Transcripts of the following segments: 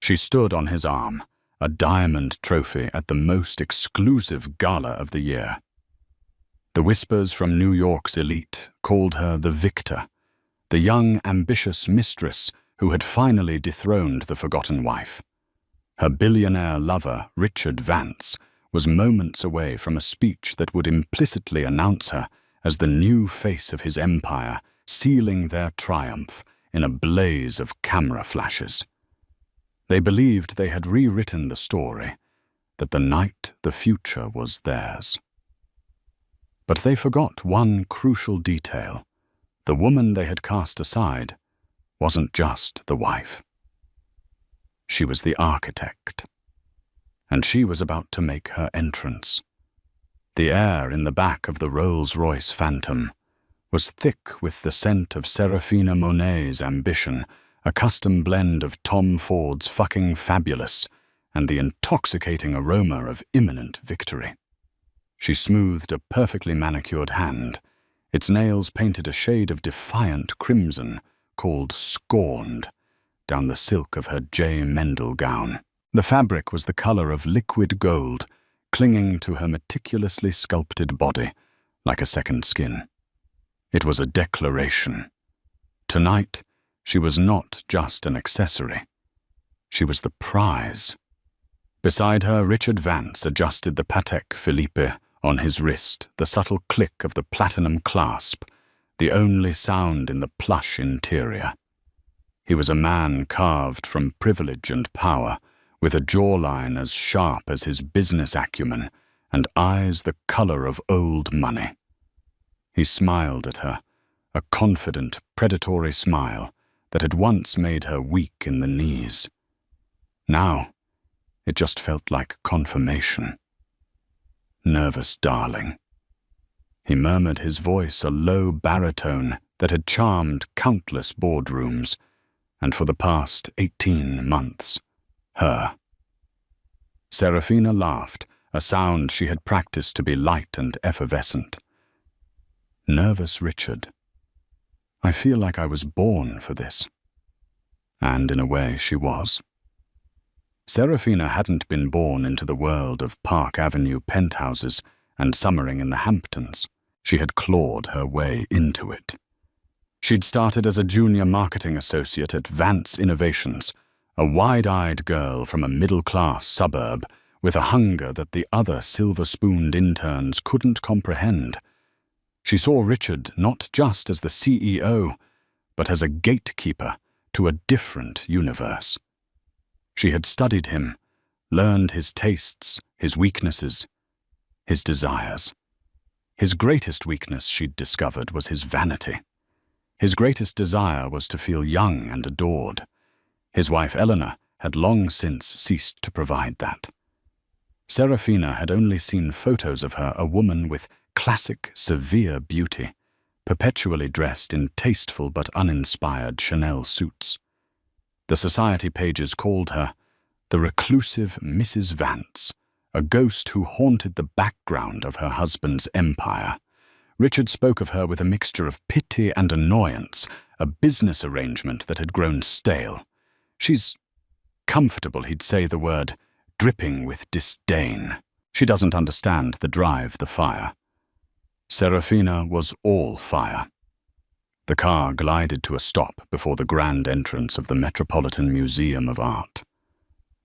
She stood on his arm, a diamond trophy at the most exclusive gala of the year. The whispers from New York's elite called her the victor, the young, ambitious mistress who had finally dethroned the forgotten wife. Her billionaire lover, Richard Vance, was moments away from a speech that would implicitly announce her as the new face of his empire, sealing their triumph in a blaze of camera flashes. They believed they had rewritten the story, that the night the future was theirs. But they forgot one crucial detail. The woman they had cast aside wasn't just the wife. She was the architect, and she was about to make her entrance. The air in the back of the Rolls-Royce Phantom was thick with the scent of Serafina Monet's ambition, a custom blend of Tom Ford's fucking fabulous and the intoxicating aroma of imminent victory. She smoothed a perfectly manicured hand. Its nails painted a shade of defiant crimson, called scorned, down the silk of her J. Mendel gown. The fabric was the color of liquid gold, clinging to her meticulously sculpted body like a second skin. It was a declaration. Tonight, she was not just an accessory. She was the prize. Beside her, Richard Vance adjusted the Patek Philippe on his wrist, the subtle click of the platinum clasp, the only sound in the plush interior. He was a man carved from privilege and power, with a jawline as sharp as his business acumen and eyes the color of old money. He smiled at her, a confident, predatory smile that had once made her weak in the knees. Now, it just felt like confirmation. Nervous darling. He murmured, his voice a low baritone that had charmed countless boardrooms, and for the past 18 months, her. Serafina laughed, a sound she had practiced to be light and effervescent. Nervous Richard. I feel like I was born for this. And in a way she was. Serafina hadn't been born into the world of Park Avenue penthouses and summering in the Hamptons. She had clawed her way into it. She'd started as a junior marketing associate at Vance Innovations, a wide-eyed girl from a middle-class suburb with a hunger that the other silver-spooned interns couldn't comprehend. She saw Richard not just as the CEO, but as a gatekeeper to a different universe. She had studied him, learned his tastes, his weaknesses, his desires. His greatest weakness, she'd discovered, was his vanity. His greatest desire was to feel young and adored. His wife Eleanor had long since ceased to provide that. Serafina had only seen photos of her, a woman with classic, severe beauty, perpetually dressed in tasteful but uninspired Chanel suits. The society pages called her the reclusive Mrs. Vance, a ghost who haunted the background of her husband's empire. Richard spoke of her with a mixture of pity and annoyance, a business arrangement that had grown stale. She's comfortable, he'd say the word, dripping with disdain. She doesn't understand the drive, the fire. Serafina was all fire. The car glided to a stop before the grand entrance of the Metropolitan Museum of Art.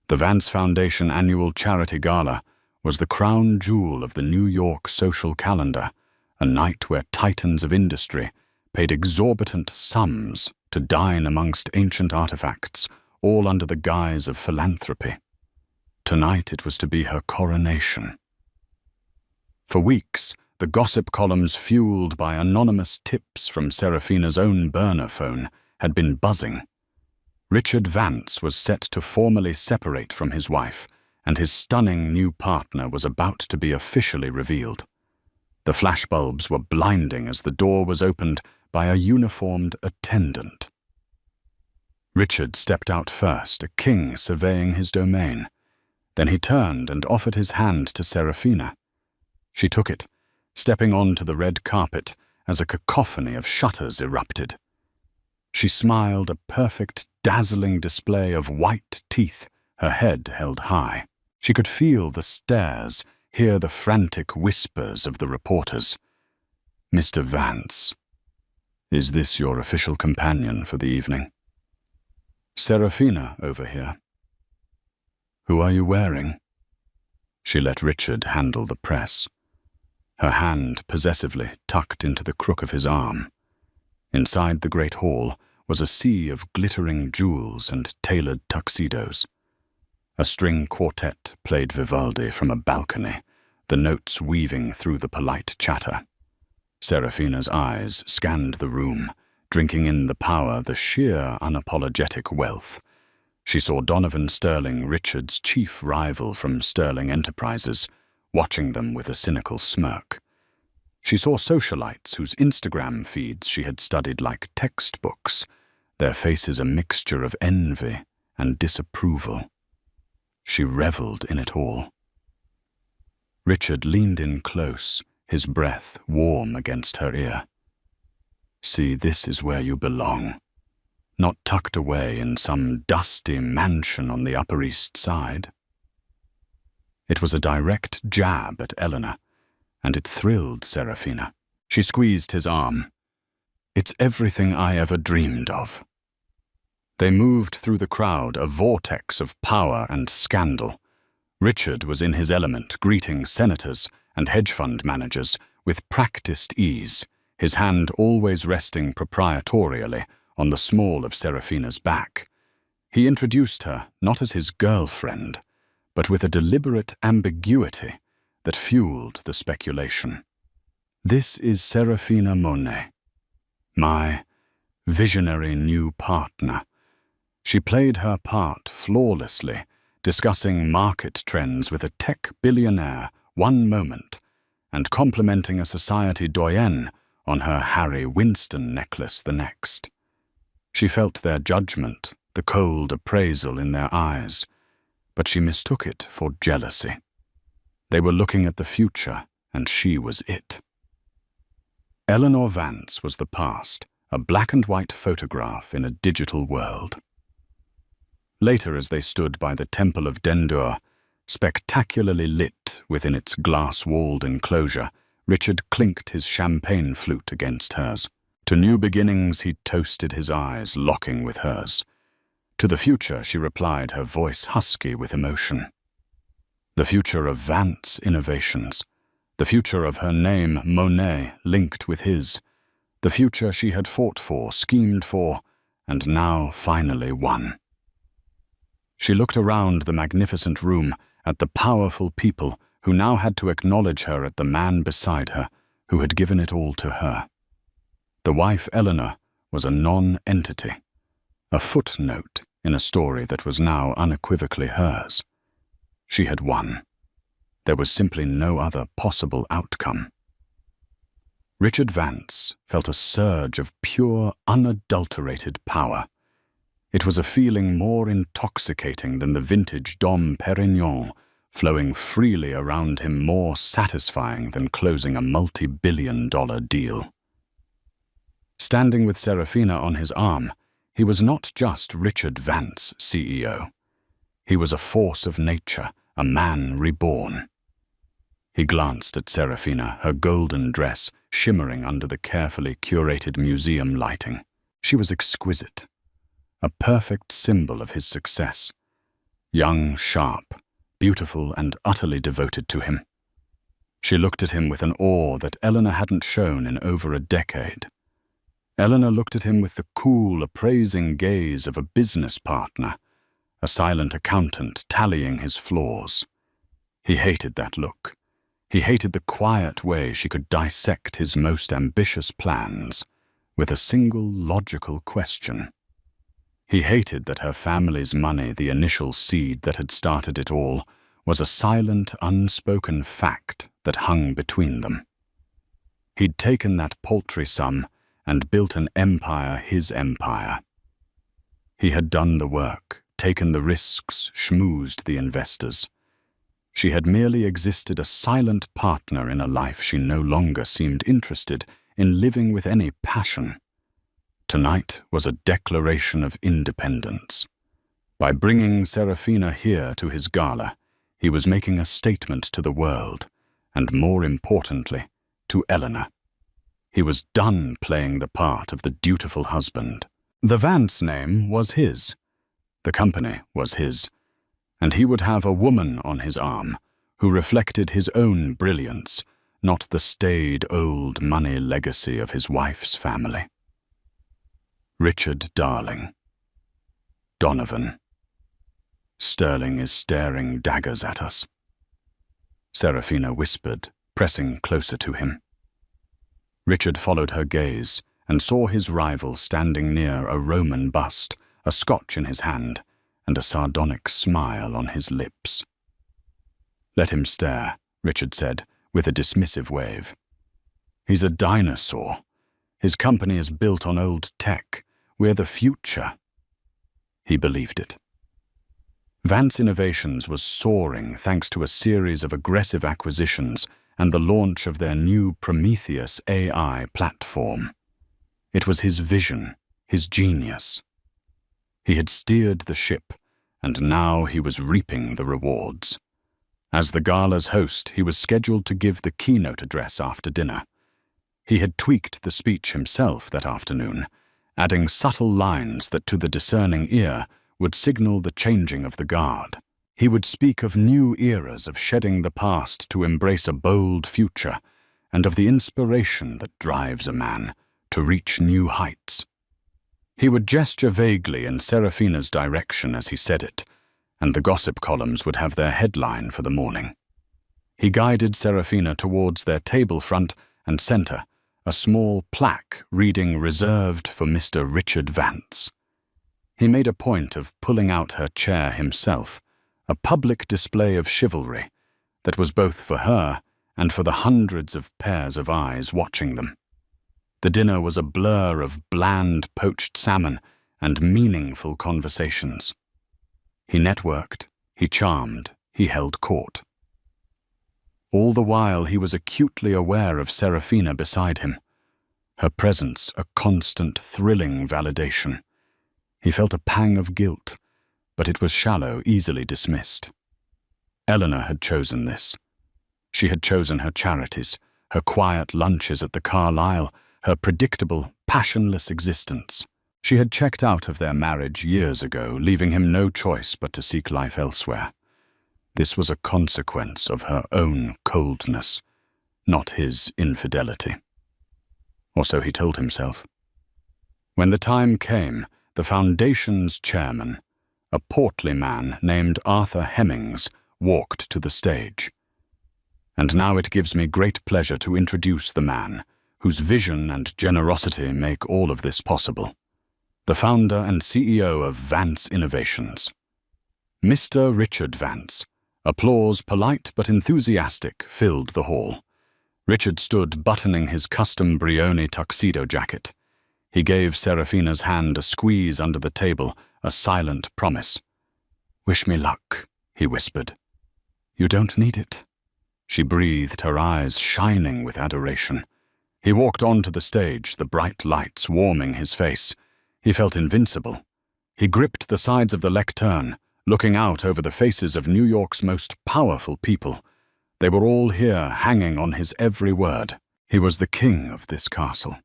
The Vance Foundation annual charity gala was the crown jewel of the New York social calendar, a night where titans of industry paid exorbitant sums to dine amongst ancient artifacts, all under the guise of philanthropy. Tonight it was to be her coronation. For weeks, the gossip columns fueled by anonymous tips from Serafina's own burner phone had been buzzing. Richard Vance was set to formally separate from his wife, and his stunning new partner was about to be officially revealed. The flashbulbs were blinding as the door was opened by a uniformed attendant. Richard stepped out first, a king surveying his domain. Then he turned and offered his hand to Serafina. She took it, stepping onto the red carpet as a cacophony of shutters erupted. She smiled, a perfect dazzling display of white teeth, her head held high. She could feel the stares, hear the frantic whispers of the reporters. "Mr. Vance, is this your official companion for the evening?" "Serafina over here." "Who are you wearing?" She let Richard handle the press, her hand possessively tucked into the crook of his arm. Inside the great hall was a sea of glittering jewels and tailored tuxedos. A string quartet played Vivaldi from a balcony, the notes weaving through the polite chatter. Serafina's eyes scanned the room, drinking in the power, the sheer unapologetic wealth. She saw Donovan Sterling, Richard's chief rival from Sterling Enterprises, watching them with a cynical smirk. She saw socialites whose Instagram feeds she had studied like textbooks, their faces a mixture of envy and disapproval. She reveled in it all. Richard leaned in close, his breath warm against her ear. "See, this is where you belong. Not tucked away in some dusty mansion on the Upper East Side." It was a direct jab at Eleanor, and it thrilled Serafina. She squeezed his arm. "It's everything I ever dreamed of." They moved through the crowd, a vortex of power and scandal. Richard was in his element, greeting senators and hedge fund managers with practiced ease, his hand always resting proprietorially on the small of Serafina's back. He introduced her not as his girlfriend, but with a deliberate ambiguity that fueled the speculation. "This is Serafina Monet, my visionary new partner." She played her part flawlessly, discussing market trends with a tech billionaire one moment and complimenting a society doyenne on her Harry Winston necklace the next. She felt their judgment, the cold appraisal in their eyes, but she mistook it for jealousy. They were looking at the future, and she was it. Eleanor Vance was the past, a black-and-white photograph in a digital world. Later, as they stood by the Temple of Dendur, spectacularly lit within its glass-walled enclosure, Richard clinked his champagne flute against hers. To new beginnings he toasted his eyes, locking with hers. To the future, she replied, her voice husky with emotion. The future of Vance Innovations. The future of her name, Monet, linked with his. The future she had fought for, schemed for, and now finally won. She looked around the magnificent room at the powerful people who now had to acknowledge her at the man beside her who had given it all to her. The wife Eleanor was a non-entity, a footnote in a story that was now unequivocally hers. She had won. There was simply no other possible outcome. Richard Vance felt a surge of pure, unadulterated power. It was a feeling more intoxicating than the vintage Dom Perignon, flowing freely around him, more satisfying than closing a multi-billion-dollar deal. Standing with Serafina on his arm, he was not just Richard Vance, CEO. He was a force of nature, a man reborn. He glanced at Serafina, her golden dress shimmering under the carefully curated museum lighting. She was exquisite, a perfect symbol of his success. Young, sharp, beautiful, and utterly devoted to him. She looked at him with an awe that Eleanor hadn't shown in over a decade. Eleanor looked at him with the cool, appraising gaze of a business partner, a silent accountant tallying his flaws. He hated that look. He hated the quiet way she could dissect his most ambitious plans with a single logical question. He hated that her family's money, the initial seed that had started it all, was a silent, unspoken fact that hung between them. He'd taken that paltry sum and built an empire, his empire. He had done the work, taken the risks, schmoozed the investors. She had merely existed a silent partner in a life she no longer seemed interested in living with any passion. Tonight was a declaration of independence. By bringing Serafina here to his gala, he was making a statement to the world, and more importantly, to Eleanor. He was done playing the part of the dutiful husband. The Vance name was his. The company was his. And he would have a woman on his arm who reflected his own brilliance, not the staid old money legacy of his wife's family. Richard, darling. Donovan. Sterling is staring daggers at us. Serafina whispered, pressing closer to him. Richard followed her gaze and saw his rival standing near a Roman bust, a scotch in his hand, and a sardonic smile on his lips. "Let him stare," Richard said, with a dismissive wave. "He's a dinosaur. His company is built on old tech. We're the future." He believed it. Vance Innovations was soaring thanks to a series of aggressive acquisitions and the launch of their new Prometheus AI platform. It was his vision, his genius. He had steered the ship, and now he was reaping the rewards. As the gala's host, he was scheduled to give the keynote address after dinner. He had tweaked the speech himself that afternoon, adding subtle lines that to the discerning ear would signal the changing of the guard. He would speak of new eras of shedding the past to embrace a bold future, and of the inspiration that drives a man to reach new heights. He would gesture vaguely in Serafina's direction as he said it, and the gossip columns would have their headline for the morning. He guided Serafina towards their table front and center, a small plaque reading "Reserved for Mr. Richard Vance." He made a point of pulling out her chair himself, a public display of chivalry that was both for her and for the hundreds of pairs of eyes watching them. The dinner was a blur of bland poached salmon and meaningful conversations. He networked, he charmed, he held court. All the while he was acutely aware of Serafina beside him, her presence a constant, thrilling validation. He felt a pang of guilt, but it was shallow, easily dismissed. Eleanor had chosen this. She had chosen her charities, her quiet lunches at the Carlisle, her predictable, passionless existence. She had checked out of their marriage years ago, leaving him no choice but to seek life elsewhere. This was a consequence of her own coldness, not his infidelity. Or so he told himself. When the time came, the Foundation's chairman, a portly man named Arthur Hemmings, walked to the stage. And now it gives me great pleasure to introduce the man whose vision and generosity make all of this possible. The founder and CEO of Vance Innovations. Mr. Richard Vance. Applause, polite but enthusiastic, filled the hall. Richard stood buttoning his custom Brioni tuxedo jacket. He gave Serafina's hand a squeeze under the table, a silent promise. "Wish me luck," he whispered. "You don't need it." She breathed, her eyes shining with adoration. He walked onto the stage, the bright lights warming his face. He felt invincible. He gripped the sides of the lectern, looking out over the faces of New York's most powerful people. They were all here, hanging on his every word. He was the king of this castle.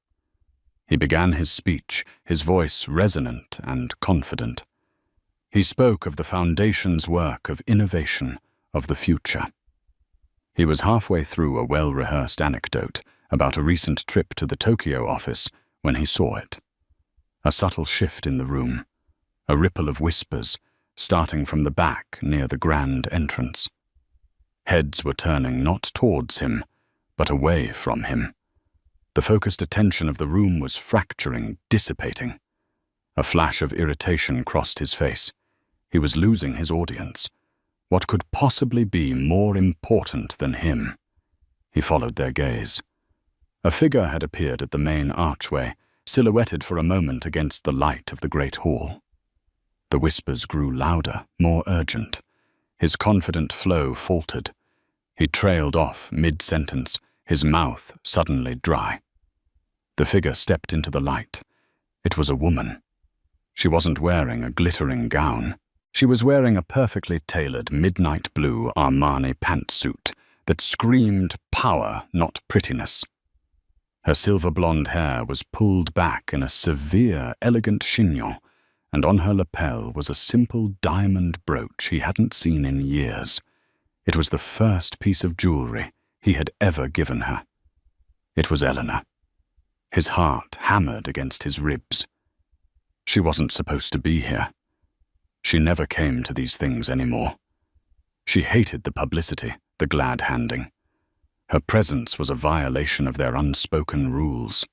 He began his speech, his voice resonant and confident. He spoke of the Foundation's work of innovation, of the future. He was halfway through a well-rehearsed anecdote about a recent trip to the Tokyo office when he saw it. A subtle shift in the room, a ripple of whispers, starting from the back near the grand entrance. Heads were turning not towards him, but away from him. The focused attention of the room was fracturing, dissipating. A flash of irritation crossed his face. He was losing his audience. What could possibly be more important than him? He followed their gaze. A figure had appeared at the main archway, silhouetted for a moment against the light of the great hall. The whispers grew louder, more urgent. His confident flow faltered. He trailed off mid-sentence, his mouth suddenly dry. The figure stepped into the light. It was a woman. She wasn't wearing a glittering gown. She was wearing a perfectly tailored midnight blue Armani pantsuit that screamed power, not prettiness. Her silver blonde hair was pulled back in a severe, elegant chignon, and on her lapel was a simple diamond brooch he hadn't seen in years. It was the first piece of jewelry he had ever given her. It was Eleanor. His heart hammered against his ribs. She wasn't supposed to be here. She never came to these things anymore. She hated the publicity, the glad-handing. Her presence was a violation of their unspoken rules.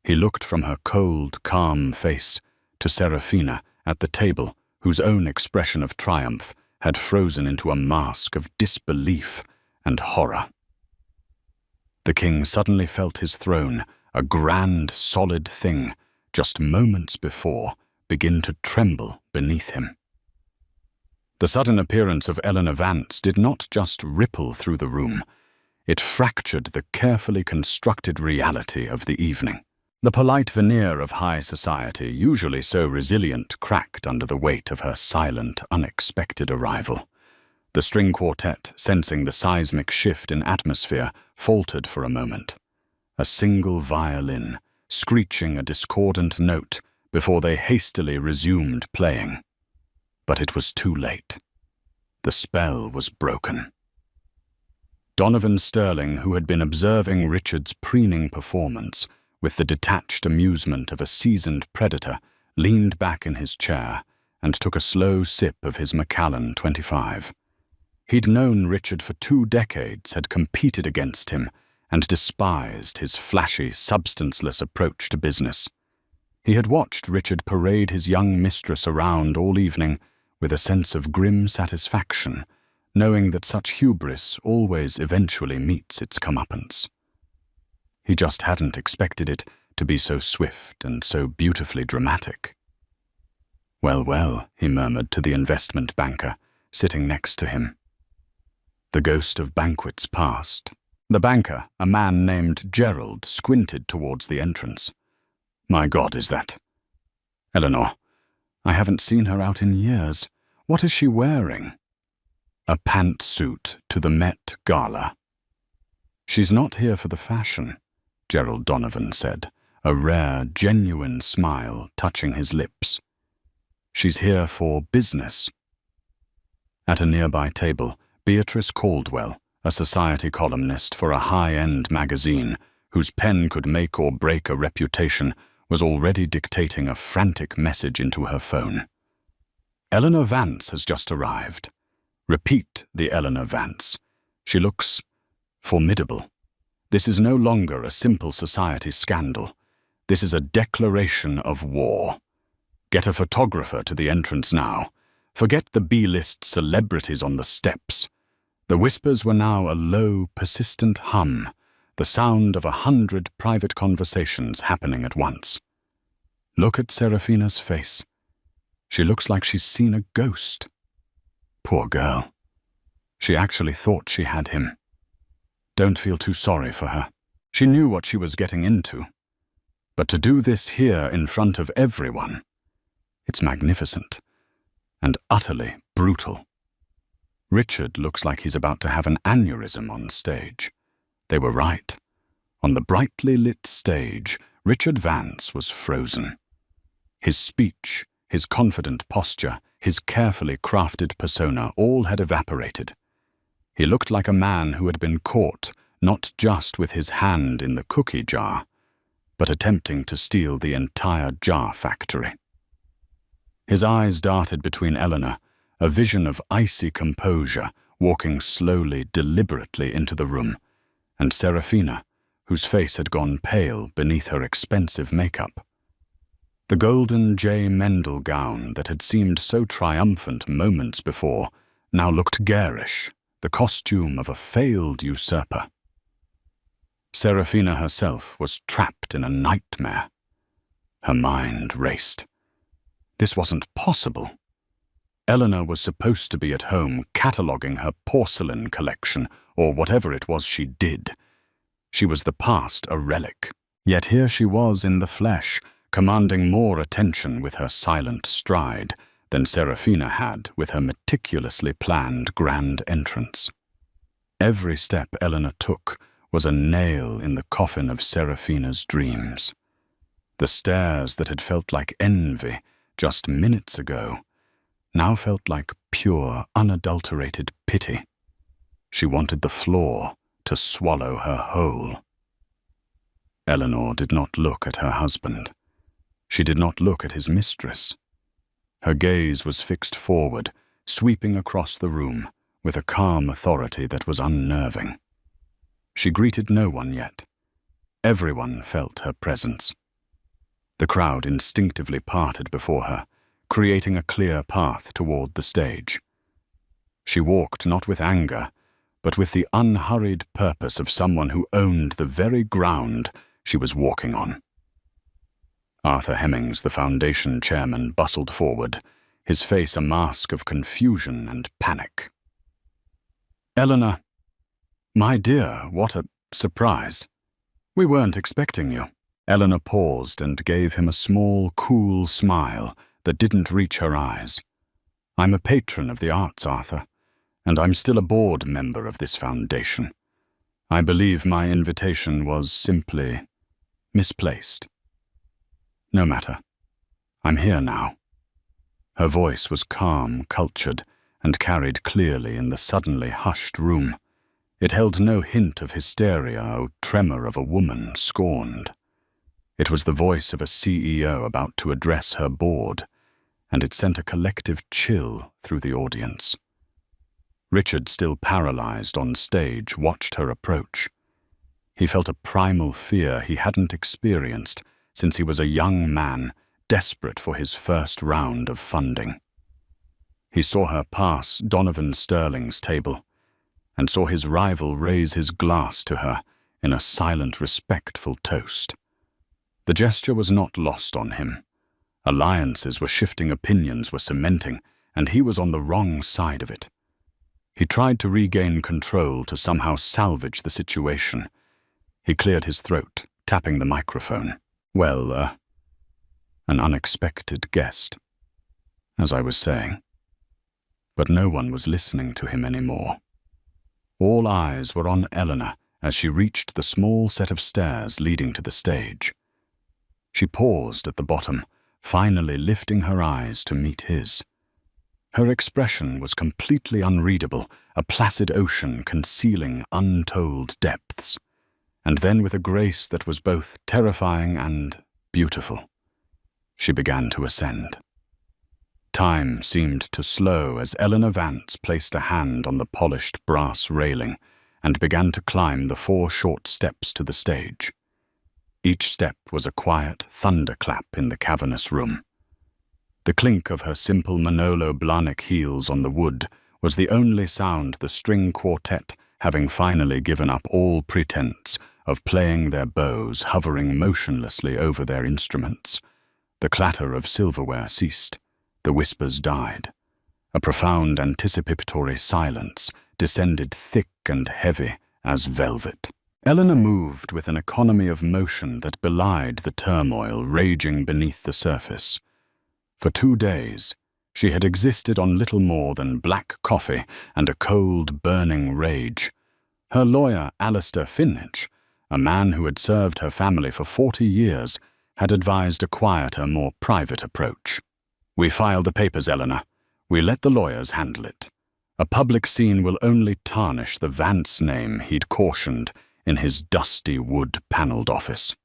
He looked from her cold, calm face to Serafina at the table, whose own expression of triumph had frozen into a mask of disbelief and horror. The king suddenly felt his throne, a grand, solid thing, just moments before, begin to tremble beneath him. The sudden appearance of Eleanor Vance did not just ripple through the room. It fractured the carefully constructed reality of the evening. The polite veneer of high society, usually so resilient, cracked under the weight of her silent, unexpected arrival. The string quartet, sensing the seismic shift in atmosphere, faltered for a moment. A single violin, screeching a discordant note before they hastily resumed playing. But it was too late. The spell was broken. Donovan Sterling, who had been observing Richard's preening performance with the detached amusement of a seasoned predator, leaned back in his chair and took a slow sip of his Macallan 25. He'd known Richard for 2 decades, had competed against him, and despised his flashy, substanceless approach to business. He had watched Richard parade his young mistress around all evening with a sense of grim satisfaction, knowing that such hubris always eventually meets its comeuppance. He just hadn't expected it to be so swift and so beautifully dramatic. "Well, well," he murmured to the investment banker, sitting next to him. The ghost of banquets passed. The banker, a man named Gerald, squinted towards the entrance. "My God, is that Eleanor? I haven't seen her out in years. What is she wearing?" "A pantsuit to the Met Gala." "She's not here for the fashion," Gerald Donovan said, a rare, genuine smile touching his lips. "She's here for business." At a nearby table, Beatrice Caldwell, a society columnist for a high-end magazine whose pen could make or break a reputation, was already dictating a frantic message into her phone. "Eleanor Vance has just arrived. Repeat the Eleanor Vance. She looks formidable. This is no longer a simple society scandal. This is a declaration of war. Get a photographer to the entrance now. Forget the B-list celebrities on the steps." The whispers were now a low, persistent hum, the sound of 100 private conversations happening at once. "Look at Serafina's face. She looks like she's seen a ghost. Poor girl. She actually thought she had him. Don't feel too sorry for her. She knew what she was getting into. But to do this here in front of everyone, it's magnificent and utterly brutal. Richard looks like he's about to have an aneurysm on stage." They were right. On the brightly lit stage, Richard Vance was frozen. His speech, his confident posture, his carefully crafted persona all had evaporated. He looked like a man who had been caught not just with his hand in the cookie jar, but attempting to steal the entire jar factory. His eyes darted between Eleanor, a vision of icy composure, walking slowly, deliberately into the room, and Serafina, whose face had gone pale beneath her expensive makeup. The golden J. Mendel gown that had seemed so triumphant moments before now looked garish, the costume of a failed usurper. Serafina herself was trapped in a nightmare. Her mind raced. This wasn't possible. Eleanor was supposed to be at home cataloguing her porcelain collection, or whatever it was she did. She was the past, a relic. Yet here she was in the flesh, commanding more attention with her silent stride than Seraphina had with her meticulously planned grand entrance. Every step Eleanor took was a nail in the coffin of Seraphina's dreams. The stares that had felt like envy just minutes ago now felt like pure, unadulterated pity. She wanted the floor to swallow her whole. Eleanor did not look at her husband. She did not look at his mistress. Her gaze was fixed forward, sweeping across the room with a calm authority that was unnerving. She greeted no one yet. Everyone felt her presence. The crowd instinctively parted before her, creating a clear path toward the stage. She walked not with anger, but with the unhurried purpose of someone who owned the very ground she was walking on. Arthur Hemmings, the foundation chairman, bustled forward, his face a mask of confusion and panic. "Eleanor, my dear, what a surprise. We weren't expecting you." Eleanor paused and gave him a small, cool smile that didn't reach her eyes. "I'm a patron of the arts, Arthur, and I'm still a board member of this foundation. I believe my invitation was simply misplaced. No matter. I'm here now." Her voice was calm, cultured, and carried clearly in the suddenly hushed room. It held no hint of hysteria or tremor of a woman scorned. It was the voice of a CEO about to address her board, and it sent a collective chill through the audience. Richard, still paralyzed on stage, watched her approach. He felt a primal fear he hadn't experienced since he was a young man desperate for his first round of funding. He saw her pass Donovan Sterling's table and saw his rival raise his glass to her in a silent, respectful toast. The gesture was not lost on him. Alliances were shifting, opinions were cementing, and he was on the wrong side of it. He tried to regain control to somehow salvage the situation. He cleared his throat, tapping the microphone. "Well, an unexpected guest, as I was saying." But no one was listening to him anymore. All eyes were on Eleanor as she reached the small set of stairs leading to the stage. She paused at the bottom, finally lifting her eyes to meet his. Her expression was completely unreadable, a placid ocean concealing untold depths. And then, with a grace that was both terrifying and beautiful, she began to ascend. Time seemed to slow as Eleanor Vance placed a hand on the polished brass railing and began to climb the 4 short steps to the stage. Each step was a quiet thunderclap in the cavernous room. The clink of her simple Manolo Blahnik heels on the wood was the only sound the string quartet, having finally given up all pretense of playing their bows, hovering motionlessly over their instruments. The clatter of silverware ceased. The whispers died. A profound anticipatory silence descended thick and heavy as velvet. Eleanor moved with an economy of motion that belied the turmoil raging beneath the surface. For 2 days, she had existed on little more than black coffee and a cold, burning rage. Her lawyer, Alistair Finnage, a man who had served her family for 40 years, had advised a quieter, more private approach. "We file the papers, Eleanor. We let the lawyers handle it. A public scene will only tarnish the Vance name," he'd cautioned in his dusty wood-panelled office.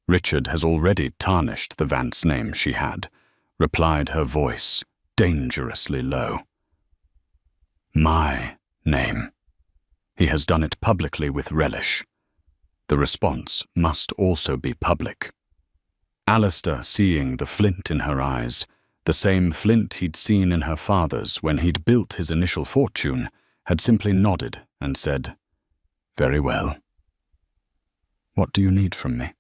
"Richard has already tarnished the Vance name," she had, replied, her voice dangerously low. "My name. He has done it publicly with relish. The response must also be public." Alistair, seeing the flint in her eyes, the same flint he'd seen in her father's when he'd built his initial fortune, had simply nodded and said, "Very well. What do you need from me?"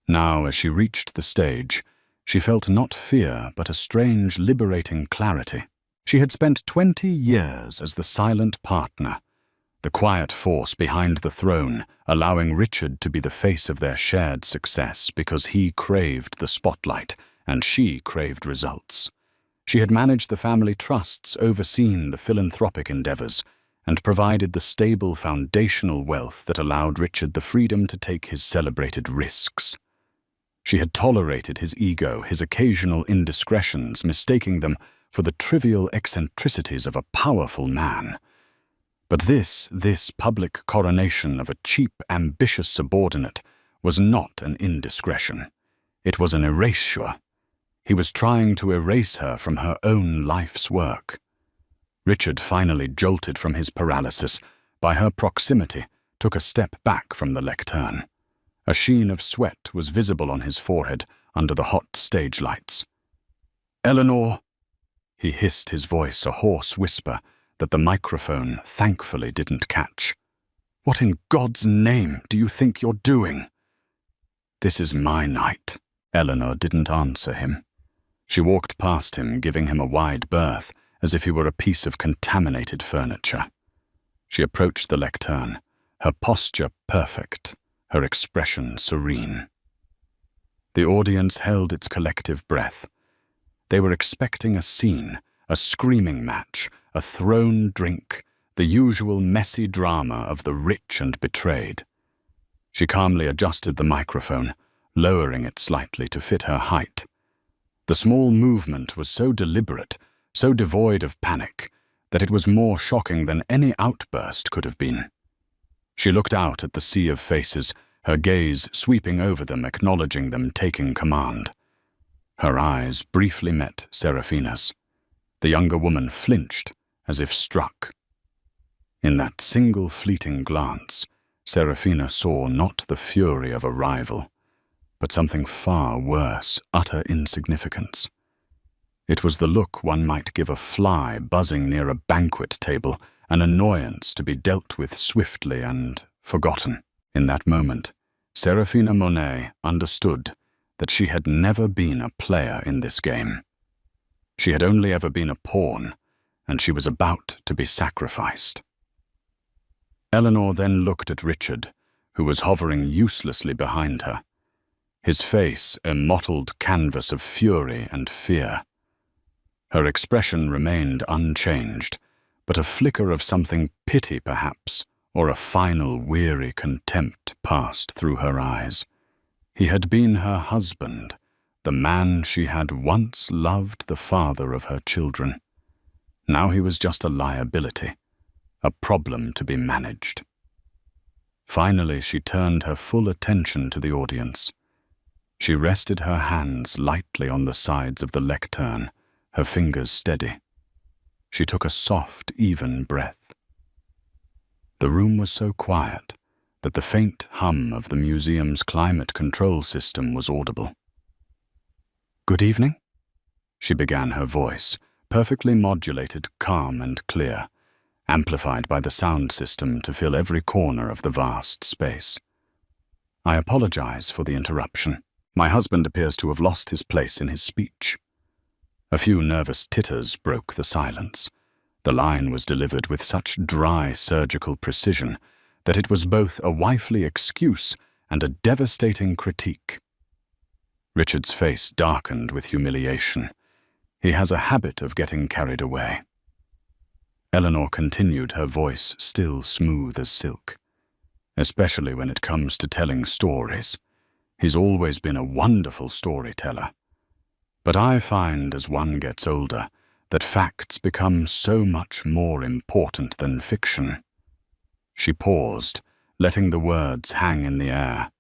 Now, as she reached the stage, she felt not fear but a strange, liberating clarity. She had spent 20 years as the silent partner, the quiet force behind the throne, allowing Richard to be the face of their shared success because he craved the spotlight and she craved results. She had managed the family trusts, overseen the philanthropic endeavors, and provided the stable foundational wealth that allowed Richard the freedom to take his celebrated risks. She had tolerated his ego, his occasional indiscretions, mistaking them for the trivial eccentricities of a powerful man. But this public coronation of a cheap, ambitious subordinate was not an indiscretion. It was an erasure. He was trying to erase her from her own life's work. Richard finally jolted from his paralysis. By her proximity, took a step back from the lectern. A sheen of sweat was visible on his forehead under the hot stage lights. "Eleanor," he hissed, his voice a hoarse whisper that the microphone thankfully didn't catch. "What in God's name do you think you're doing?" "This is my night." Eleanor didn't answer him. She walked past him, giving him a wide berth, as if he were a piece of contaminated furniture. She approached the lectern, her posture perfect, her expression serene. The audience held its collective breath. They were expecting a scene, a screaming match, a thrown drink, the usual messy drama of the rich and betrayed. She calmly adjusted the microphone, lowering it slightly to fit her height. The small movement was so deliberate, so devoid of panic, that it was more shocking than any outburst could have been. She looked out at the sea of faces, her gaze sweeping over them, acknowledging them, taking command. Her eyes briefly met Serafina's. The younger woman flinched, as if struck. In that single fleeting glance, Serafina saw not the fury of a rival, but something far worse, utter insignificance. It was the look one might give a fly buzzing near a banquet table, an annoyance to be dealt with swiftly and forgotten. In that moment, Serafina Monet understood that she had never been a player in this game. She had only ever been a pawn, and she was about to be sacrificed. Eleanor then looked at Richard, who was hovering uselessly behind her, his face a mottled canvas of fury and fear. Her expression remained unchanged, but a flicker of something pity perhaps, or a final weary contempt passed through her eyes. He had been her husband, the man she had once loved, the father of her children. Now he was just a liability, a problem to be managed. Finally, she turned her full attention to the audience. She rested her hands lightly on the sides of the lectern, her fingers steady. She took a soft, even breath. The room was so quiet that the faint hum of the museum's climate control system was audible. "Good evening," she began, her voice, perfectly modulated, calm and clear, amplified by the sound system to fill every corner of the vast space. "I apologize for the interruption. My husband appears to have lost his place in his speech." A few nervous titters broke the silence. The line was delivered with such dry surgical precision that it was both a wifely excuse and a devastating critique. Richard's face darkened with humiliation. He has a habit of getting carried away. Eleanor continued, her voice still smooth as silk. "Especially when it comes to telling stories. He's always been a wonderful storyteller. But I find as one gets older that facts become so much more important than fiction." She paused, letting the words hang in the air.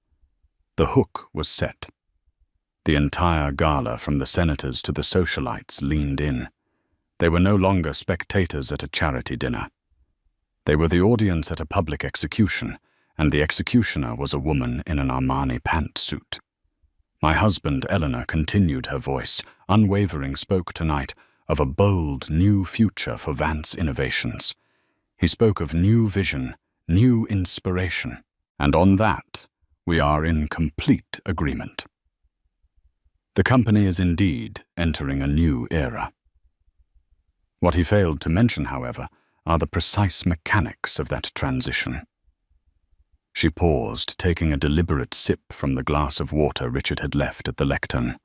The hook was set. The entire gala, from the senators to the socialites, leaned in. They were no longer spectators at a charity dinner. They were the audience at a public execution, and the executioner was a woman in an Armani pantsuit. "My husband, Eleanor," continued, her voice, unwavering, spoke tonight of a bold, new future for Vance Innovations. He spoke of new vision, new inspiration, and on that, we are in complete agreement. The company is indeed entering a new era. What he failed to mention, however, are the precise mechanics of that transition. She paused, taking a deliberate sip from the glass of water Richard had left at the lectern.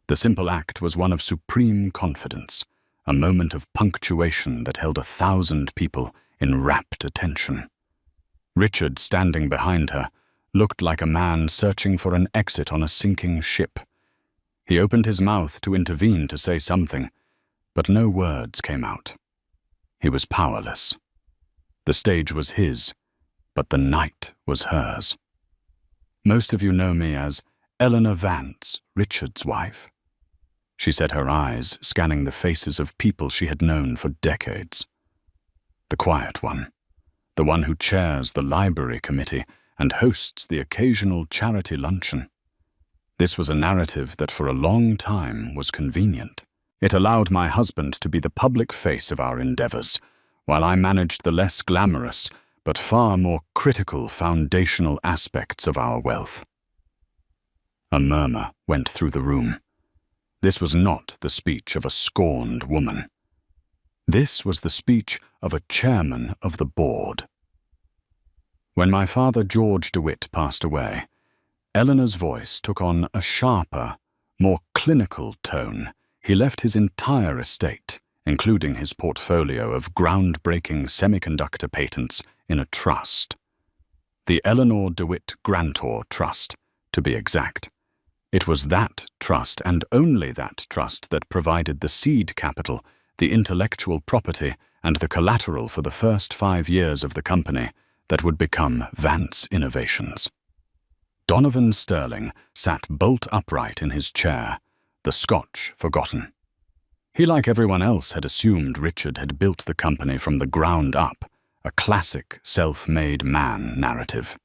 The simple act was one of supreme confidence, a moment of punctuation that held 1,000 people in rapt attention. Richard, standing behind her, looked like a man searching for an exit on a sinking ship. He opened his mouth to intervene, to say something, but no words came out. He was powerless. The stage was his, but the night was hers. Most of you know me as Eleanor Vance, Richard's wife. She set her eyes, scanning the faces of people she had known for decades. The quiet one, the one who chairs the library committee and hosts the occasional charity luncheon. This was a narrative that for a long time was convenient. It allowed my husband to be the public face of our endeavors, while I managed the less glamorous but far more critical foundational aspects of our wealth. A murmur went through the room. This was not the speech of a scorned woman. This was the speech of a chairman of the board. When my father George DeWitt passed away, Eleanor's voice took on a sharper, more clinical tone. He left his entire estate, including his portfolio of groundbreaking semiconductor patents, in a trust. The Eleanor DeWitt Grantor Trust, to be exact. It was that trust, and only that trust, that provided the seed capital, the intellectual property, and the collateral for the first 5 years of the company that would become Vance Innovations. Donovan Sterling sat bolt upright in his chair, the Scotch forgotten. He, like everyone else, had assumed Richard had built the company from the ground up, a classic self-made man narrative.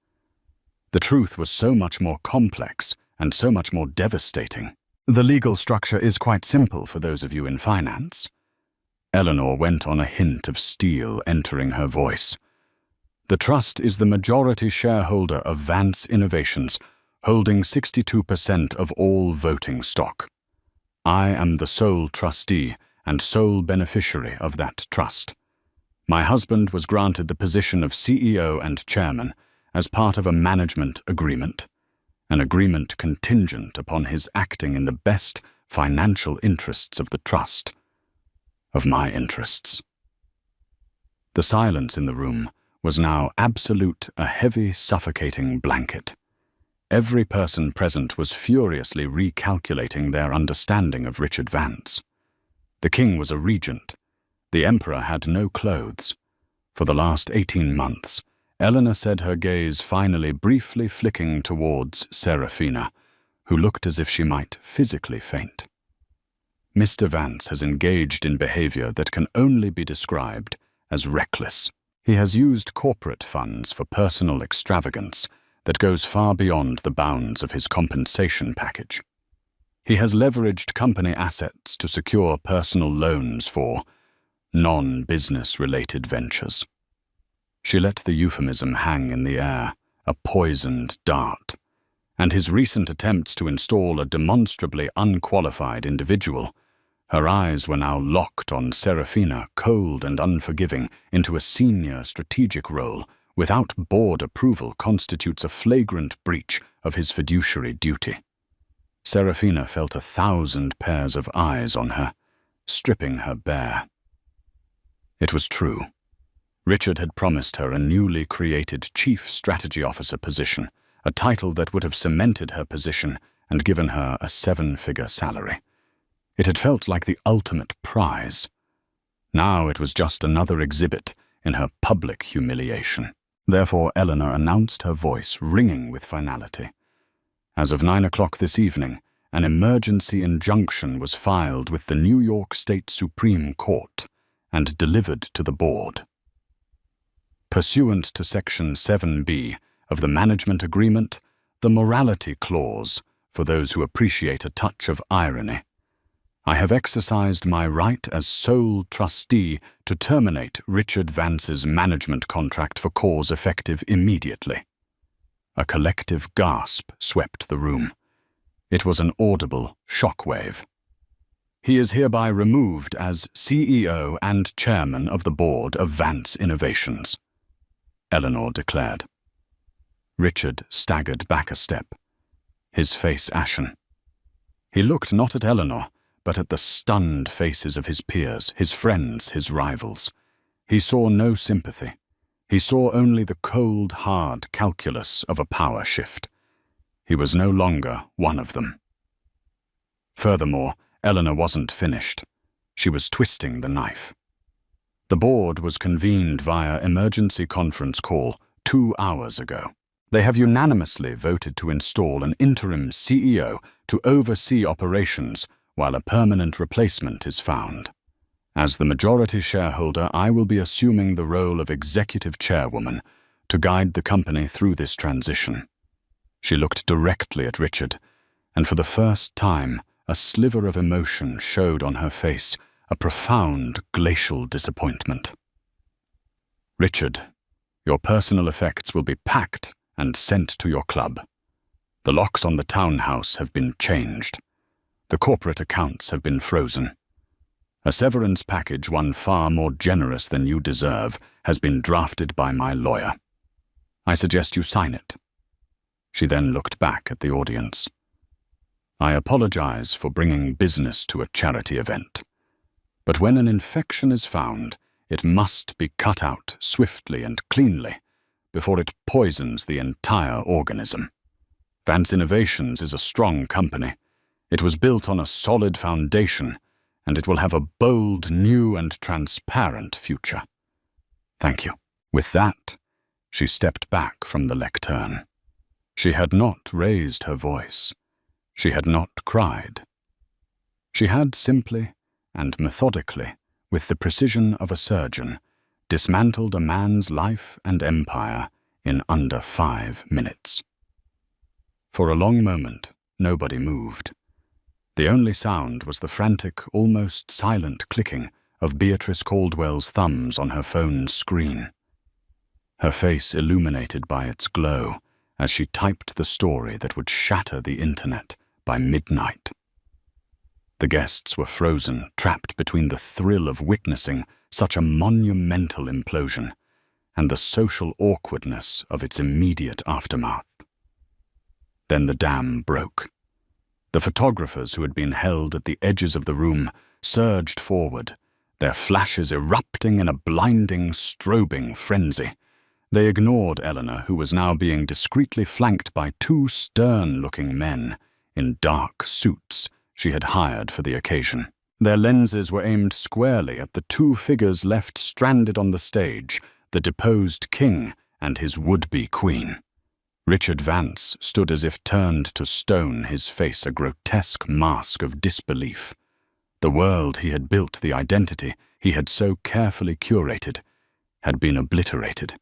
The truth was so much more complex and so much more devastating. The legal structure is quite simple for those of you in finance. Eleanor went on, a hint of steel entering her voice. The trust is the majority shareholder of Vance Innovations, holding 62% of all voting stock. I am the sole trustee and sole beneficiary of that trust. My husband was granted the position of CEO and chairman as part of a management agreement, an agreement contingent upon his acting in the best financial interests of the trust, of my interests. The silence in the room was now absolute, a heavy, suffocating blanket. Every person present was furiously recalculating their understanding of Richard Vance. The king was a regent. The emperor had no clothes. For the last 18 months, Eleanor said, her gaze finally briefly flicking towards Seraphina, who looked as if she might physically faint. Mr. Vance has engaged in behavior that can only be described as reckless. He has used corporate funds for personal extravagance that goes far beyond the bounds of his compensation package. He has leveraged company assets to secure personal loans for non-business-related ventures. She let the euphemism hang in the air, a poisoned dart, and his recent attempts to install a demonstrably unqualified individual. Her eyes were now locked on Seraphina, cold and unforgiving, into a senior strategic role without board approval constitutes a flagrant breach of his fiduciary duty. Seraphina felt 1,000 pairs of eyes on her, stripping her bare. It was true. Richard had promised her a newly created Chief Strategy Officer position, a title that would have cemented her position and given her a 7-figure salary. It had felt like the ultimate prize. Now it was just another exhibit in her public humiliation. Therefore, Eleanor announced, her voice ringing with finality. As of 9 o'clock this evening, an emergency injunction was filed with the New York State Supreme Court and delivered to the board. Pursuant to Section 7B of the Management Agreement, the morality clause, for those who appreciate a touch of irony, I have exercised my right as sole trustee to terminate Richard Vance's management contract for cause effective immediately. A collective gasp swept the room. It was an audible shockwave. He is hereby removed as CEO and Chairman of the Board of Vance Innovations," Eleanor declared. Richard staggered back a step, his face ashen. He looked not at Eleanor, but at the stunned faces of his peers, his friends, his rivals. He saw no sympathy. He saw only the cold, hard calculus of a power shift. He was no longer one of them. Furthermore, Eleanor wasn't finished. She was twisting the knife. The board was convened via emergency conference call 2 hours ago. They have unanimously voted to install an interim CEO to oversee operations while a permanent replacement is found. As the majority shareholder, I will be assuming the role of executive chairwoman to guide the company through this transition. She looked directly at Richard, and for the first time, a sliver of emotion showed on her face, a profound glacial disappointment. "Richard, your personal effects will be packed and sent to your club. The locks on the townhouse have been changed. The corporate accounts have been frozen. A severance package, one far more generous than you deserve, has been drafted by my lawyer. I suggest you sign it." She then looked back at the audience. "I apologize for bringing business to a charity event. But when an infection is found, it must be cut out swiftly and cleanly before it poisons the entire organism. Vance Innovations is a strong company. It was built on a solid foundation, and it will have a bold, new, and transparent future. Thank you." With that, she stepped back from the lectern. She had not raised her voice. She had not cried. She had simply and methodically, with the precision of a surgeon, dismantled a man's life and empire in under 5 minutes. For a long moment, nobody moved. The only sound was the frantic, almost silent clicking of Beatrice Caldwell's thumbs on her phone's screen. Her face illuminated by its glow as she typed the story that would shatter the internet by midnight. The guests were frozen, trapped between the thrill of witnessing such a monumental implosion and the social awkwardness of its immediate aftermath. Then the dam broke. The photographers who had been held at the edges of the room surged forward, their flashes erupting in a blinding, strobing frenzy. They ignored Eleanor, who was now being discreetly flanked by 2 stern-looking men in dark suits she had hired for the occasion. Their lenses were aimed squarely at the 2 figures left stranded on the stage, the deposed king and his would-be queen. Richard Vance stood as if turned to stone, his face a grotesque mask of disbelief. The world he had built, the identity he had so carefully curated, had been obliterated.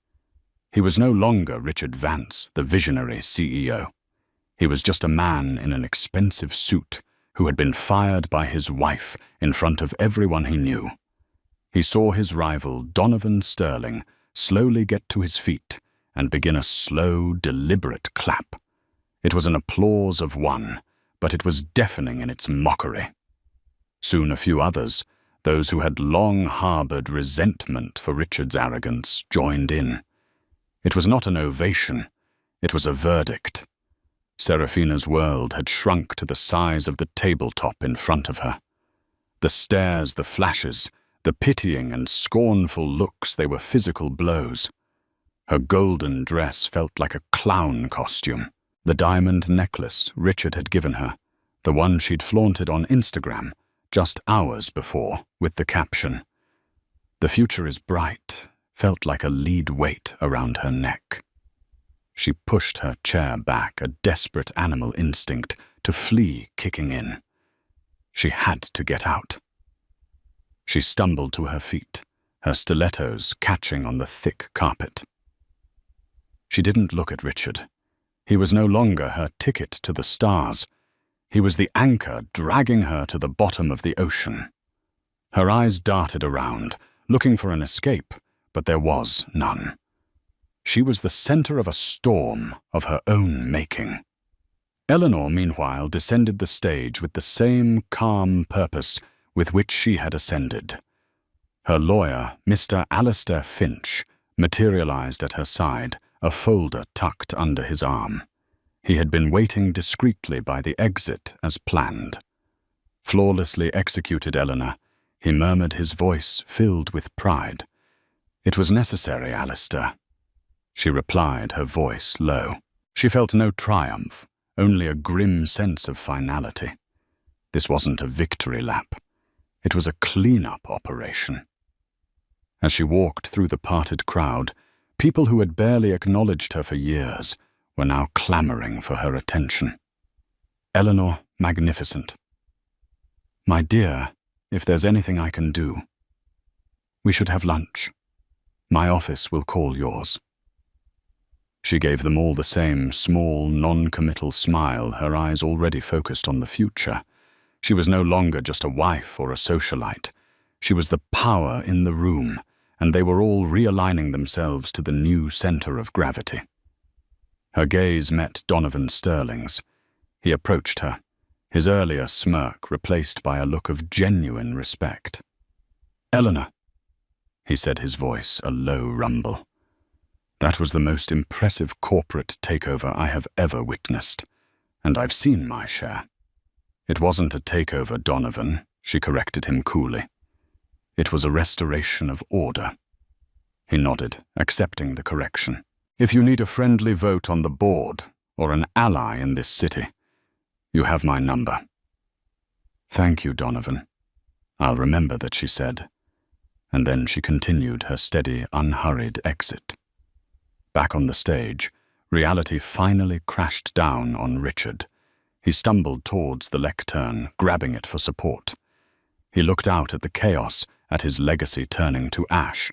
He was no longer Richard Vance, the visionary CEO. He was just a man in an expensive suit who had been fired by his wife in front of everyone he knew. He saw his rival, Donovan Sterling, slowly get to his feet and begin a slow, deliberate clap. It was an applause of one, but it was deafening in its mockery. Soon a few others, those who had long harbored resentment for Richard's arrogance, joined in. It was not an ovation, it was a verdict. Seraphina's world had shrunk to the size of the tabletop in front of her. The stares, the flashes, the pitying and scornful looks, they were physical blows. Her golden dress felt like a clown costume. The diamond necklace Richard had given her, the one she'd flaunted on Instagram just hours before, with the caption, "The future is bright," felt like a lead weight around her neck. She pushed her chair back, a desperate animal instinct to flee kicking in. She had to get out. She stumbled to her feet, her stilettos catching on the thick carpet. She didn't look at Richard. He was no longer her ticket to the stars. He was the anchor dragging her to the bottom of the ocean. Her eyes darted around, looking for an escape, but there was none. She was the center of a storm of her own making. Eleanor, meanwhile, descended the stage with the same calm purpose with which she had ascended. Her lawyer, Mr. Alistair Finch, materialized at her side, a folder tucked under his arm. He had been waiting discreetly by the exit as planned. Flawlessly executed, Eleanor, he murmured, his voice filled with pride. It was necessary, Alistair. She replied, her voice low. She felt no triumph, only a grim sense of finality. This wasn't a victory lap. It was a clean-up operation. As she walked through the parted crowd, people who had barely acknowledged her for years were now clamoring for her attention. Eleanor, magnificent. My dear, if there's anything I can do, we should have lunch. My office will call yours. She gave them all the same small, non-committal smile, her eyes already focused on the future. She was no longer just a wife or a socialite. She was the power in the room, and they were all realigning themselves to the new center of gravity. Her gaze met Donovan Sterling's. He approached her, his earlier smirk replaced by a look of genuine respect. Eleanor, he said, his voice a low rumble. That was the most impressive corporate takeover I have ever witnessed, and I've seen my share. It wasn't a takeover, Donovan, she corrected him coolly. It was a restoration of order. He nodded, accepting the correction. If you need a friendly vote on the board, or an ally in this city, you have my number. Thank you, Donovan. I'll remember that, she said, and then she continued her steady, unhurried exit. Back on the stage, reality finally crashed down on Richard. He stumbled towards the lectern, grabbing it for support. He looked out at the chaos, at his legacy turning to ash.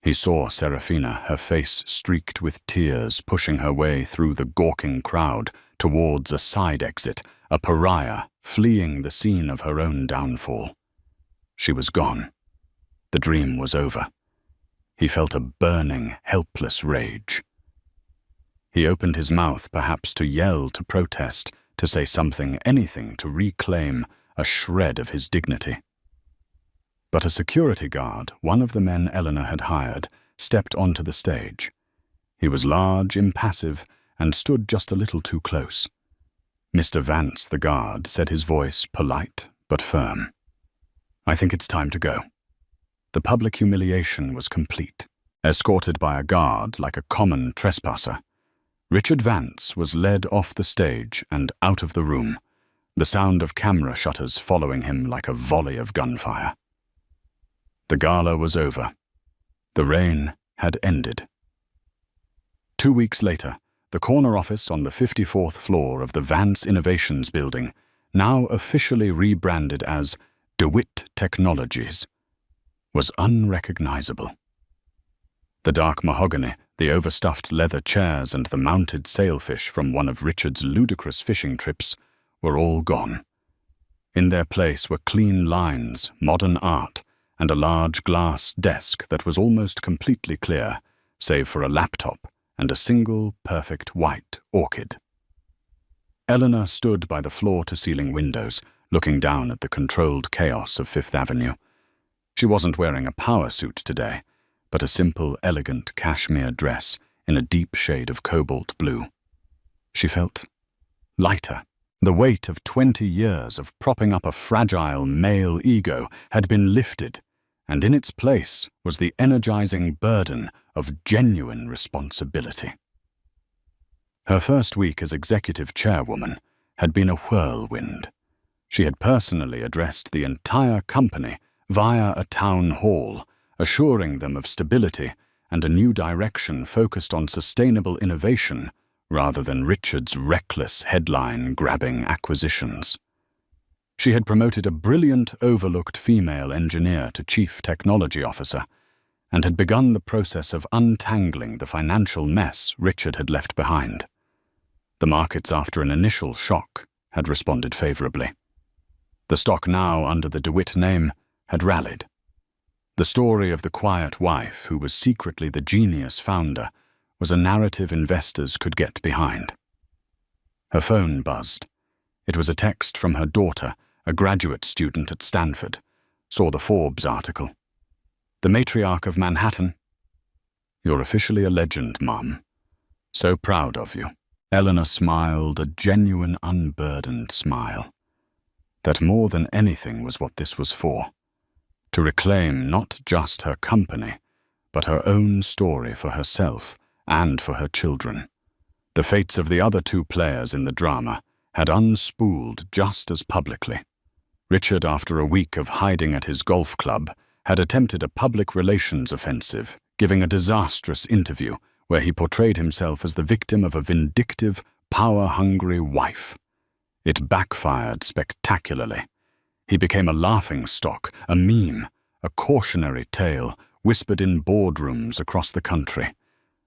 He saw Serafina, her face streaked with tears, pushing her way through the gawking crowd towards a side exit, a pariah fleeing the scene of her own downfall. She was gone. The dream was over. He felt a burning, helpless rage. He opened his mouth, perhaps to yell, to protest, to say something, anything to reclaim a shred of his dignity. But a security guard, one of the men Eleanor had hired, stepped onto the stage. He was large, impassive, and stood just a little too close. Mr. Vance, the guard, said, his voice polite but firm. I think it's time to go. The public humiliation was complete. Escorted by a guard like a common trespasser, Richard Vance was led off the stage and out of the room, the sound of camera shutters following him like a volley of gunfire. The gala was over. The rain had ended. 2 weeks later, the corner office on the 54th floor of the Vance Innovations building, now officially rebranded as DeWitt Technologies, was unrecognizable. The dark mahogany, the overstuffed leather chairs, and the mounted sailfish from one of Richard's ludicrous fishing trips were all gone. In their place were clean lines, modern art, and a large glass desk that was almost completely clear, save for a laptop and a single perfect white orchid. Eleanor stood by the floor-to-ceiling windows, looking down at the controlled chaos of Fifth Avenue. She wasn't wearing a power suit today, but a simple, elegant cashmere dress in a deep shade of cobalt blue. She felt lighter. The weight of 20 years of propping up a fragile male ego had been lifted, and in its place was the energizing burden of genuine responsibility. Her first week as executive chairwoman had been a whirlwind. She had personally addressed the entire company via a town hall, assuring them of stability and a new direction focused on sustainable innovation rather than Richard's reckless headline-grabbing acquisitions. She had promoted a brilliant, overlooked female engineer to chief technology officer and had begun the process of untangling the financial mess Richard had left behind. The markets, after an initial shock, had responded favorably. The stock, now under the DeWitt name, had rallied. The story of the quiet wife who was secretly the genius founder was a narrative investors could get behind. Her phone buzzed. It was a text from her daughter, a graduate student at Stanford. Saw the Forbes article. The matriarch of Manhattan. You're officially a legend, Mum. So proud of you. Eleanor smiled, a genuine, unburdened smile. That more than anything was what this was for. To reclaim not just her company, but her own story for herself and for her children. The fates of the other two players in the drama had unspooled just as publicly. Richard, after a week of hiding at his golf club, had attempted a public relations offensive, giving a disastrous interview where he portrayed himself as the victim of a vindictive, power-hungry wife. It backfired spectacularly. He became a laughingstock, a meme, a cautionary tale whispered in boardrooms across the country.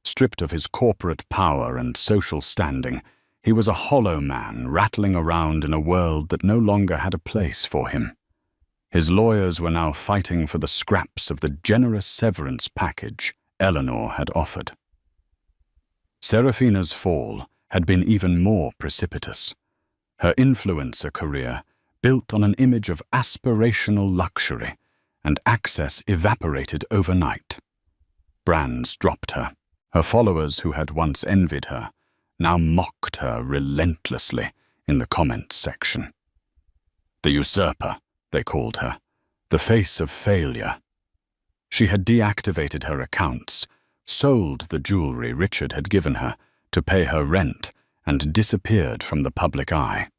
Stripped of his corporate power and social standing, he was a hollow man rattling around in a world that no longer had a place for him. His lawyers were now fighting for the scraps of the generous severance package Eleanor had offered. Serafina's fall had been even more precipitous. Her influencer career, built on an image of aspirational luxury and access, evaporated overnight. Brands dropped her. Her followers, who had once envied her, now mocked her relentlessly in the comments section. The usurper, they called her, the face of failure. She had deactivated her accounts, sold the jewelry Richard had given her to pay her rent, and disappeared from the public eye.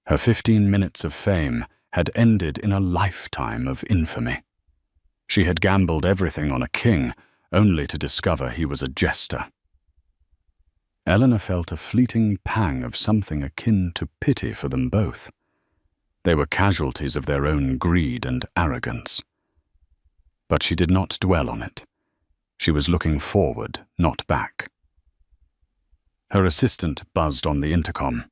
Her 15 minutes of fame had ended in a lifetime of infamy. She had gambled everything on a king, only to discover he was a jester. Eleanor felt a fleeting pang of something akin to pity for them both. They were casualties of their own greed and arrogance. But she did not dwell on it. She was looking forward, not back. Her assistant buzzed on the intercom.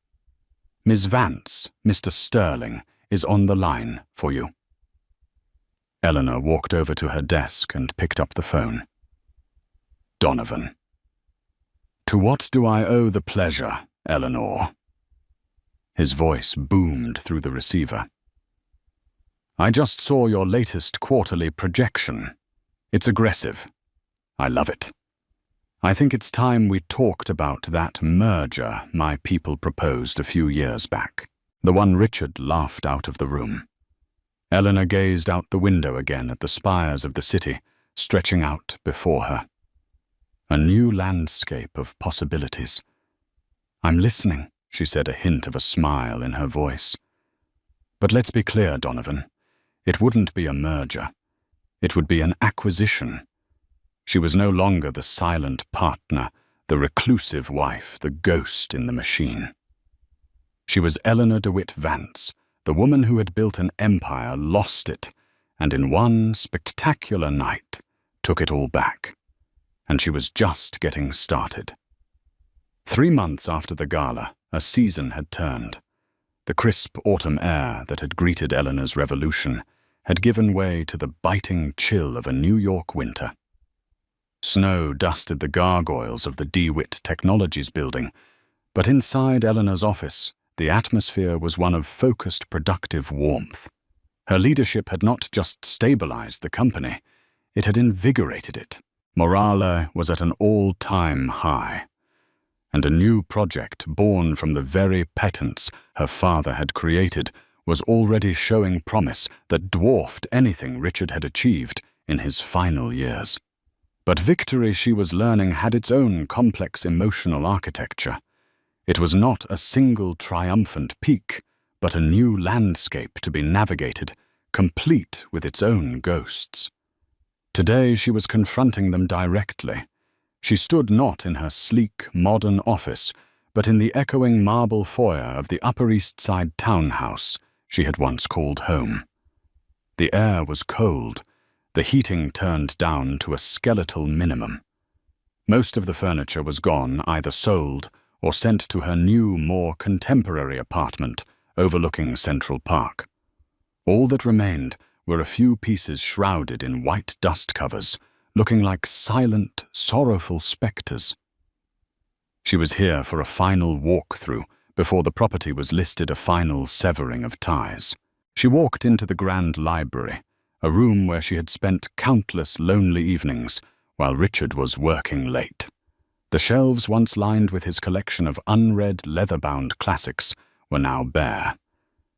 "Miss Vance, Mr. Sterling, is on the line for you." Eleanor walked over to her desk and picked up the phone. Donovan. "To what do I owe the pleasure, Eleanor?" His voice boomed through the receiver. "I just saw your latest quarterly projection. It's aggressive. I love it. I think it's time we talked about that merger my people proposed a few years back." The one Richard laughed out of the room. Eleanor gazed out the window again at the spires of the city stretching out before her. A new landscape of possibilities. "I'm listening," she said, a hint of a smile in her voice. "But let's be clear, Donovan. It wouldn't be a merger. It would be an acquisition." She was no longer the silent partner, the reclusive wife, the ghost in the machine. She was Eleanor DeWitt Vance, the woman who had built an empire, lost it, and in one spectacular night took it all back. And she was just getting started. 3 months after the gala, a season had turned. The crisp autumn air that had greeted Eleanor's revolution had given way to the biting chill of a New York winter. Snow dusted the gargoyles of the DeWitt Technologies building, but inside Eleanor's office, the atmosphere was one of focused, productive warmth. Her leadership had not just stabilized the company, it had invigorated it. Morale was at an all-time high, and a new project born from the very patents her father had created was already showing promise that dwarfed anything Richard had achieved in his final years. But victory, she was learning, had its own complex emotional architecture. It was not a single triumphant peak, but a new landscape to be navigated, complete with its own ghosts. Today she was confronting them directly. She stood not in her sleek, modern office, but in the echoing marble foyer of the Upper East Side townhouse she had once called home. The air was cold, the heating turned down to a skeletal minimum. Most of the furniture was gone, either sold or sent to her new, more contemporary apartment overlooking Central Park. All that remained were a few pieces shrouded in white dust covers, looking like silent, sorrowful spectres. She was here for a final walkthrough before the property was listed a final severing of ties. She walked into the grand library, a room where she had spent countless lonely evenings while Richard was working late. The shelves once lined with his collection of unread leather-bound classics were now bare.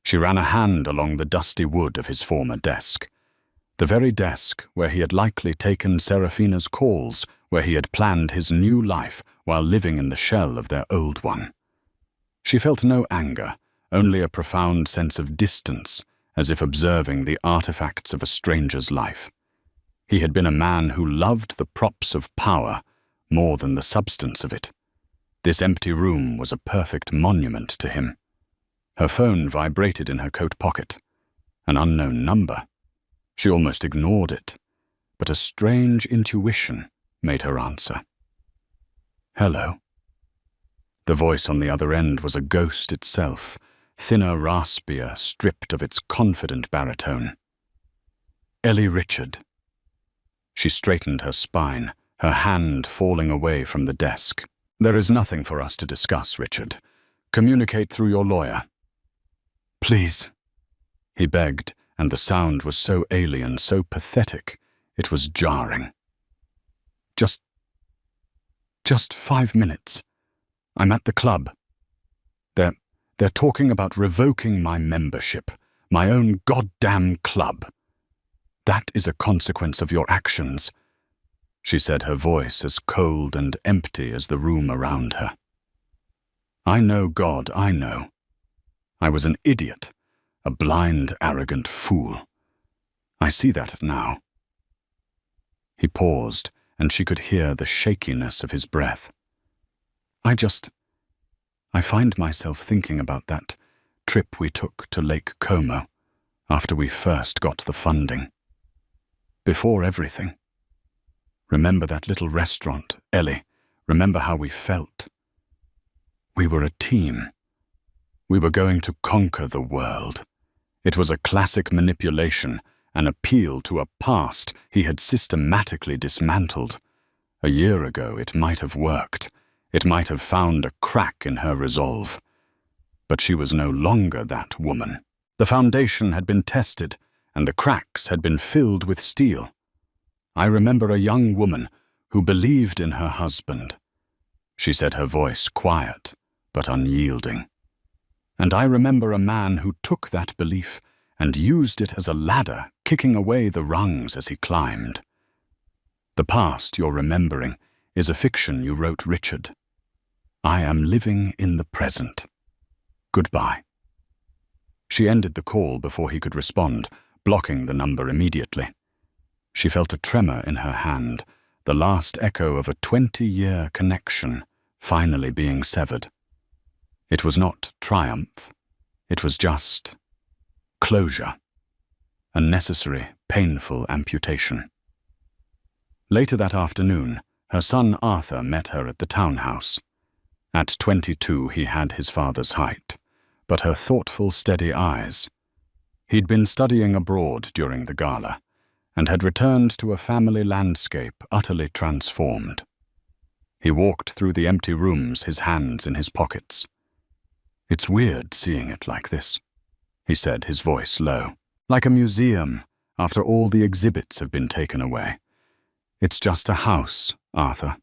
She ran a hand along the dusty wood of his former desk. The very desk where he had likely taken Seraphina's calls, where he had planned his new life while living in the shell of their old one. She felt no anger, only a profound sense of distance, as if observing the artifacts of a stranger's life. He had been a man who loved the props of power more than the substance of it. This empty room was a perfect monument to him. Her phone vibrated in her coat pocket. An unknown number. She almost ignored it, but a strange intuition made her answer. "Hello." The voice on the other end was a ghost itself, thinner, raspier, stripped of its confident baritone. "Ellie Richard." She straightened her spine, her hand falling away from the desk. "There is nothing for us to discuss, Richard. Communicate through your lawyer." "Please," he begged, and the sound was so alien, so pathetic, it was jarring. Just 5 minutes. I'm at the club. They're talking about revoking my membership, my own goddamn club. That is a consequence of your actions," she said, her voice as cold and empty as the room around her. "I know, God, I know. I was an idiot, a blind, arrogant fool. I see that now." He paused, and she could hear the shakiness of his breath. I find myself thinking about that trip we took to Lake Como after we first got the funding. Before everything. Remember that little restaurant, Ellie? Remember how we felt? We were a team. We were going to conquer the world. It was a classic manipulation, an appeal to a past he had systematically dismantled. A year ago it might have worked. It might have found a crack in her resolve. But she was no longer that woman. The foundation had been tested, and the cracks had been filled with steel. I remember a young woman who believed in her husband. She said, her voice quiet but unyielding. And I remember a man who took that belief and used it as a ladder, kicking away the rungs as he climbed. The past you're remembering is a fiction you wrote, Richard. I am living in the present. Goodbye. She ended the call before he could respond, blocking the number immediately. She felt a tremor in her hand, the last echo of a 20-year connection finally being severed. It was not triumph. It was just closure. A necessary, painful amputation. Later that afternoon, her son Arthur met her at the townhouse. At 22, he had his father's height, but her thoughtful, steady eyes. He'd been studying abroad during the gala, and had returned to a family landscape utterly transformed. He walked through the empty rooms, his hands in his pockets. "It's weird seeing it like this," he said, his voice low. "Like a museum, after all the exhibits have been taken away. It's just a house, Arthur,"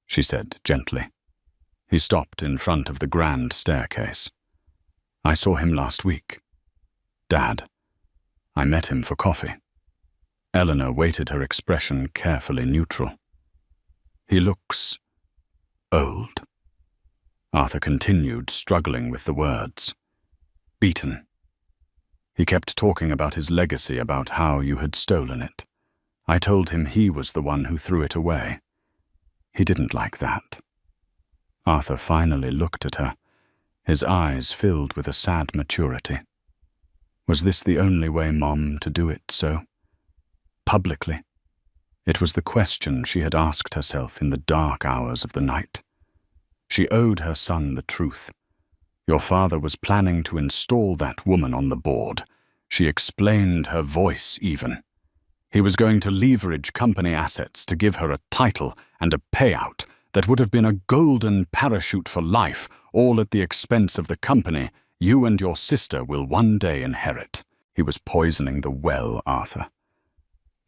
she said gently. He stopped in front of the grand staircase. "I saw him last week. Dad. I met him for coffee." Eleanor weighted her expression carefully neutral. "He looks old," Arthur continued, struggling with the words. "Beaten. He kept talking about his legacy, about how you had stolen it. I told him he was the one who threw it away. He didn't like that." Arthur finally looked at her, his eyes filled with a sad maturity. Was this the only way, Mom, to do it so? Publicly? It was the question she had asked herself in the dark hours of the night. She owed her son the truth. Your father was planning to install that woman on the board. She explained, her voice even. He was going to leverage company assets to give her a title and a payout, that would have been a golden parachute for life, all at the expense of the company you and your sister will one day inherit. He was poisoning the well, Arthur.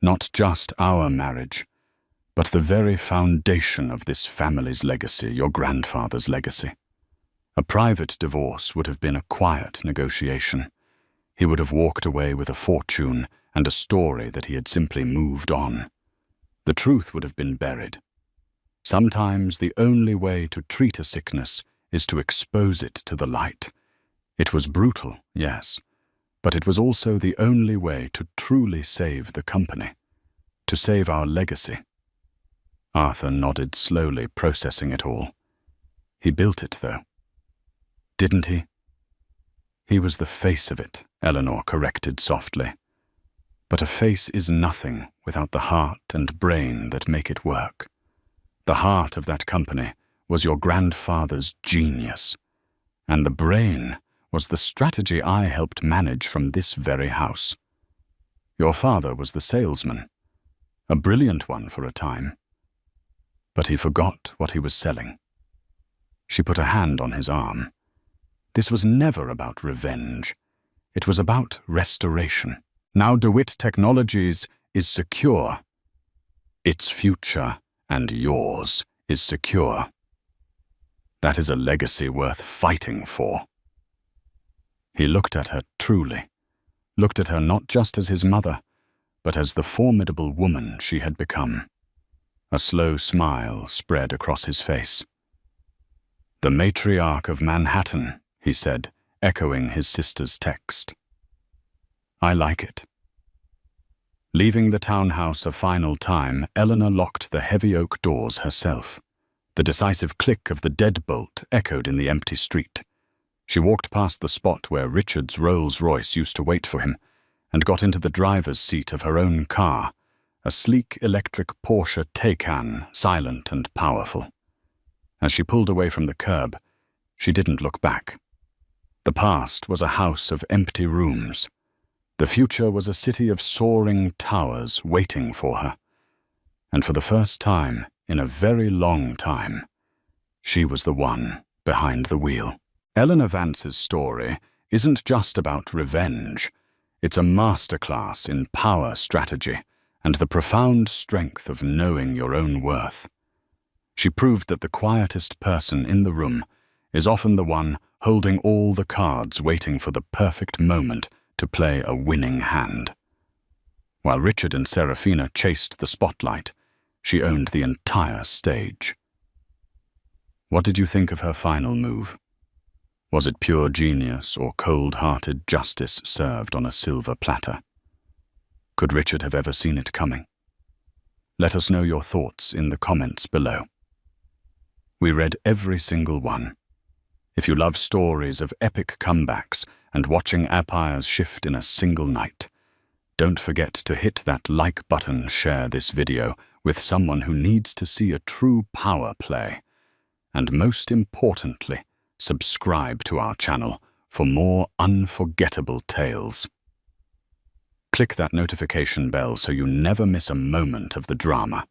Not just our marriage, but the very foundation of this family's legacy, your grandfather's legacy. A private divorce would have been a quiet negotiation. He would have walked away with a fortune and a story that he had simply moved on. The truth would have been buried. Sometimes the only way to treat a sickness is to expose it to the light. It was brutal, yes, but it was also the only way to truly save the company, to save our legacy. Arthur nodded slowly, processing it all. He built it, though. Didn't he? He was the face of it, Eleanor corrected softly. But a face is nothing without the heart and brain that make it work. The heart of that company was your grandfather's genius, and the brain was the strategy I helped manage from this very house. Your father was the salesman, a brilliant one for a time, but he forgot what he was selling. She put a hand on his arm. This was never about revenge. It was about restoration. Now DeWitt Technologies is secure. Its future and yours is secure. That is a legacy worth fighting for. He looked at her truly, looked at her not just as his mother, but as the formidable woman she had become. A slow smile spread across his face. The matriarch of Manhattan, he said, echoing his sister's text. I like it. Leaving the townhouse a final time, Eleanor locked the heavy oak doors herself. The decisive click of the deadbolt echoed in the empty street. She walked past the spot where Richard's Rolls-Royce used to wait for him and got into the driver's seat of her own car, a sleek electric Porsche Taycan, silent and powerful. As she pulled away from the curb, she didn't look back. The past was a house of empty rooms. The future was a city of soaring towers waiting for her. And for the first time in a very long time, she was the one behind the wheel. Eleanor Vance's story isn't just about revenge. It's a masterclass in power strategy and the profound strength of knowing your own worth. She proved that the quietest person in the room is often the one holding all the cards, waiting for the perfect moment to play a winning hand. While Richard and Serafina chased the spotlight, she owned the entire stage. What did you think of her final move? Was it pure genius or cold-hearted justice served on a silver platter? Could Richard have ever seen it coming? Let us know your thoughts in the comments below. We read every single one. If you love stories of epic comebacks and watching empires shift in a single night, don't forget to hit that like button, share this video with someone who needs to see a true power play, and most importantly, subscribe to our channel for more unforgettable tales. Click that notification bell so you never miss a moment of the drama.